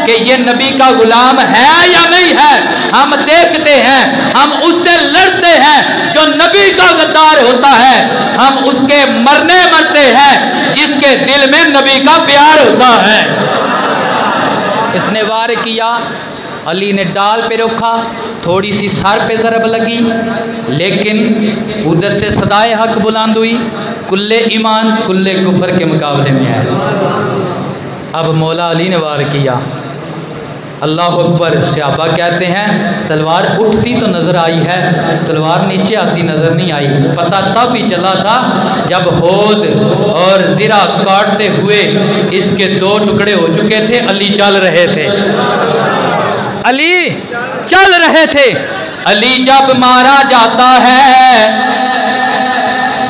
कि ये नबी का गुलाम है या नहीं है। हम देखते हैं, हम उससे लड़ते हैं जो नबी का गद्दार होता है, हम उसके मरने मरते हैं जिसके दिल में नबी का प्यार होता है। इसने वार किया, अली ने डाल पे रखा, थोड़ी सी सर पे ज़रब लगी, लेकिन उधर से सदाए हक बुलंद हुई, कुल्ले ईमान कुल्ले कुफर के मुकाबले में आया। अब मौला अली ने वार किया। अल्लाह अकबर। सहाबा कहते हैं तलवार उठती तो नज़र आई है, तलवार नीचे आती नज़र नहीं आई। पता तब भी चला था जब होद और ज़िरा काटते हुए इसके दो टुकड़े हो चुके थे। अली चल रहे थे, अली चल रहे थे। अली जब मारा जाता है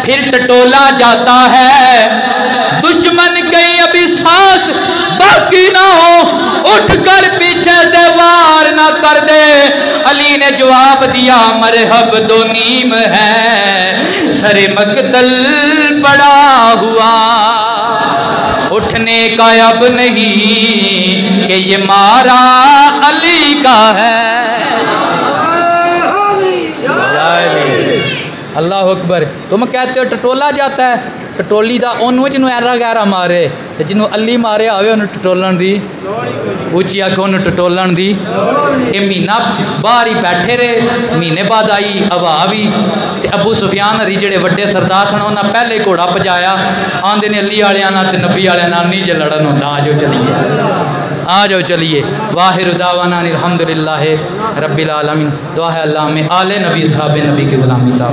फिर टटोला जाता है, दुश्मन कहीं अभी सांस बाकी ना हो, उठकर पीछे से वार ना कर दे। अली ने जवाब दिया मरहब दो नीम है, सरे मकतल पड़ा हुआ, उठने का अब नहीं कि ये मारा अली का है। अल्लाह अकबर। तुम कहते हो टटोला जाता है, टटोली का ओनू जिन्होंने ऐरा गैरा मारे, जिन्होंने अली मारे आवे उन्हें टटोलन दी, ऊंची आखो उन्हें टटोलन दी। ये महीना बाहर ही बैठे रहे, महीने बाद आई हवा भी। अबू सुफियान हरी जेडे वड्डे सरदार सन उन्हें पहले घोड़ा भजाया, आंदे ने अली वाले ते नबी वाले नहीं जे लड़न होंदा। आ जाओ चलिए, आ जाओ चलिए। वाहिर दावाना अल्हम्दुलिल्लाह रब्बिल आलमीन। दुआ है अल्लाह में आले नबी साहब नबी की गुलामी ता